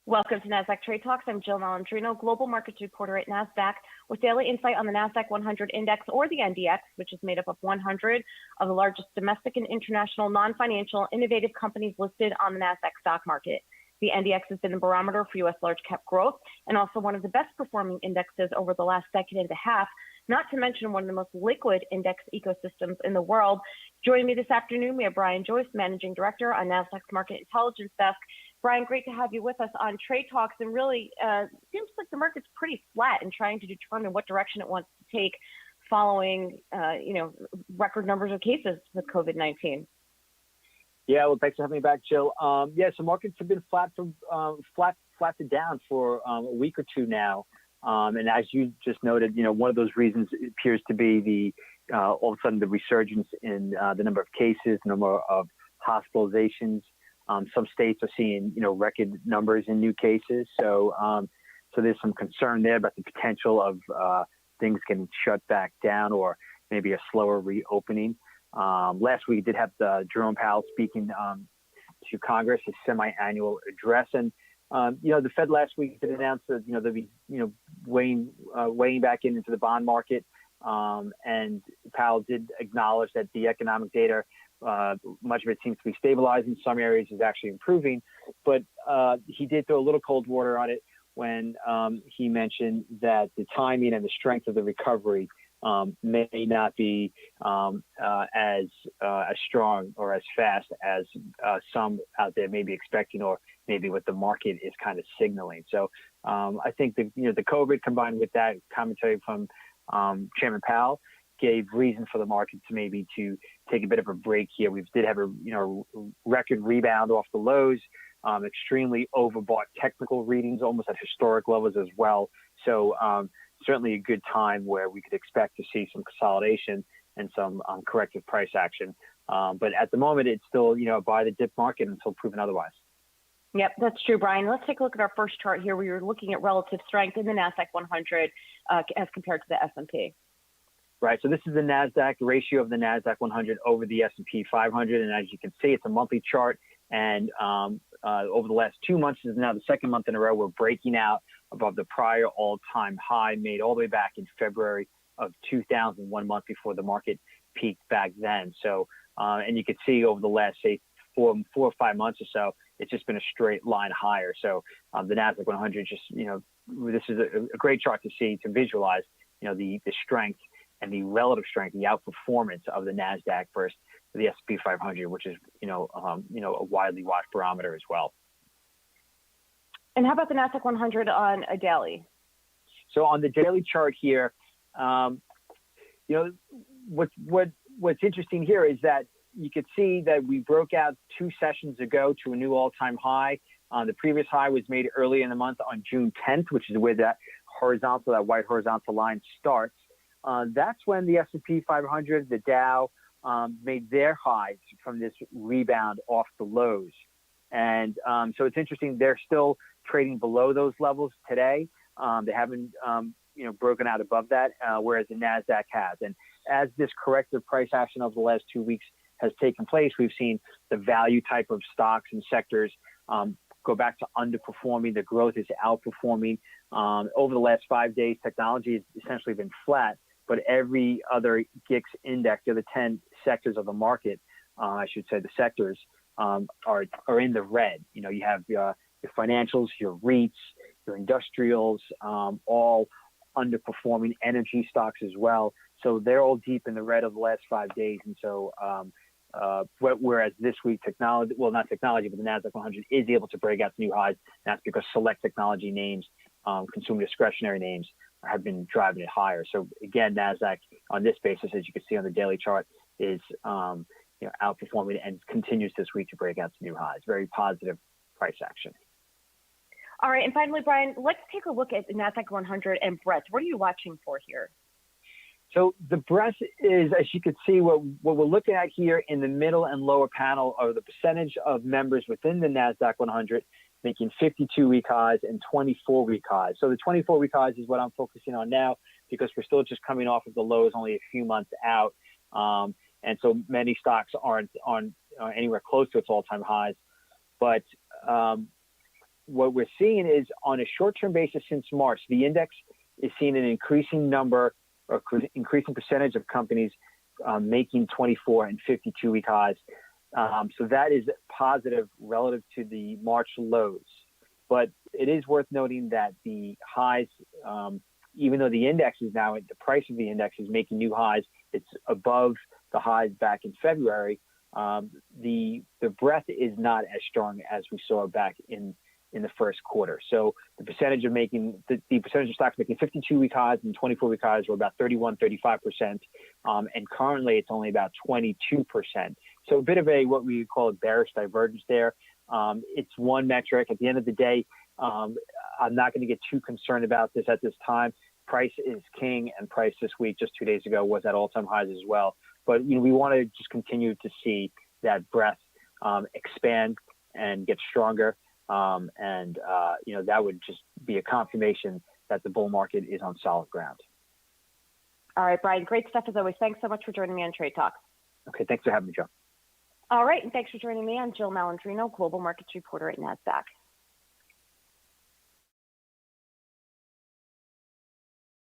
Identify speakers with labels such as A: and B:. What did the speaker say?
A: Welcome to Nasdaq Trade Talks. I'm Jill Malandrino, global markets reporter at Nasdaq, with daily insight on the Nasdaq-100 index, or the NDX, which is made up of 100 of the largest domestic and international non-financial innovative companies listed on the Nasdaq stock market. The NDX has been the barometer for U.S. large cap growth and also one of the best performing indexes over the last decade and a half, not to mention one of the most liquid index ecosystems in the world. Joining me this afternoon, we have Joyce, Managing Director on Nasdaq's Market Intelligence Desk. Brian, great to have you with us on Trade Talks. And really, seems like the market's pretty flat in trying to determine what direction it wants to take following, record numbers of cases with COVID-19.
B: Yeah, well, thanks for having me back, Jill. So markets have been flat to down for a week or two now. And as you just noted, one of those reasons appears to be the all of a sudden the resurgence in the number of cases, number of hospitalizations. Some states are seeing, record numbers in new cases. So there's some concern there about the potential of things getting shut back down or maybe a slower reopening. Last week, did have Jerome Powell speaking to Congress, his semi-annual address. And, the Fed last week did announce that, they'll be, weighing back into the bond market. And Powell did acknowledge that the economic data, much of it seems to be stabilizing. Some areas is actually improving, but he did throw a little cold water on it when he mentioned that the timing and the strength of the recovery may not be as strong or as fast as some out there may be expecting, or maybe what the market is kind of signaling. So I think the COVID combined with that commentary from Chairman Powell gave reason for the market to maybe to take a bit of a break here. We did have a record rebound off the lows, extremely overbought technical readings, almost at historic levels as well. So certainly a good time where we could expect to see some consolidation and some corrective price action. But at the moment, it's still buy the dip market until proven otherwise.
A: Yep, that's true, Brian. Let's take a look at our first chart here, where you're looking at relative strength in the Nasdaq-100 as compared to the S&P.
B: Right. So this is the Nasdaq ratio of the Nasdaq-100 over the S&P 500. And as you can see, it's a monthly chart. And over the last 2 months, this is now the second month in a row, we're breaking out above the prior all-time high made all the way back in February of 2000, 1 month before the market peaked back then. So, and you can see over the last, say, four or 5 months or so, it's just been a straight line higher. So the Nasdaq-100 just, this is a great chart to see, to visualize, the strength and the relative strength, the outperformance of the Nasdaq versus the S&P 500, which is a widely watched barometer as well.
A: And how about the Nasdaq-100 on a daily?
B: So on the daily chart here, what's interesting here is that you could see that we broke out 2 sessions ago to a new all-time high. The previous high was made early in the month on June 10th, which is where that white horizontal line starts. That's when the S&P 500, the Dow, made their highs from this rebound off the lows. And so it's interesting, they're still trading below those levels today. They haven't, broken out above that, whereas the Nasdaq has. And as this corrective price action over the last 2 weeks has taken place, we've seen the value type of stocks and sectors go back to underperforming. The growth is outperforming. Over the last 5 days, technology has essentially been flat, but every other GIX index, the 10 sectors of the market, I should say the sectors, are in the red. You have your financials, your REITs, your industrials, all underperforming, energy stocks as well. So they're all deep in the red of the last 5 days. And so whereas this week technology, well, not technology, but the Nasdaq-100 is able to break out new highs. That's because select technology names, consumer discretionary names, have been driving it higher. So again, Nasdaq on this basis, as you can see on the daily chart, is outperforming and continues this week to break out some new highs. Very positive price action.
A: All right, and finally, Brian, let's take a look at the Nasdaq-100 and breadth. What are you watching for here?
B: So the breadth is, as you can see, what we're looking at here in the middle and lower panel are the percentage of members within the Nasdaq-100 making 52-week highs and 24-week highs. So the 24-week highs is what I'm focusing on now, because we're still just coming off of the lows only a few months out. And so many stocks aren't anywhere close to its all-time highs. But what we're seeing is on a short-term basis since March, the index is seeing an increasing number or increasing percentage of companies making 24 and 52-week highs. So that is positive relative to the March lows. But it is worth noting that the highs, even though the index is now, the price of the index is making new highs, it's above the highs back in February. The breadth is not as strong as we saw back in the first quarter. So the percentage of making, the percentage of stocks making 52-week highs and 24-week highs were about 35%. And currently it's only about 22%. So a bit of what we would call a bearish divergence there. It's one metric. At the end of the day, I'm not going to get too concerned about this at this time. Price is king, and price this week, just 2 days ago, was at all-time highs as well. But we want to just continue to see that breadth expand and get stronger. That would just be a confirmation that the bull market is on solid ground.
A: All right, Brian, great stuff as always. Thanks so much for joining me on Trade Talks.
B: Okay, thanks for having me, Joe.
A: All right, and thanks for joining me. I'm Jill Malandrino, Global Markets Reporter at Nasdaq.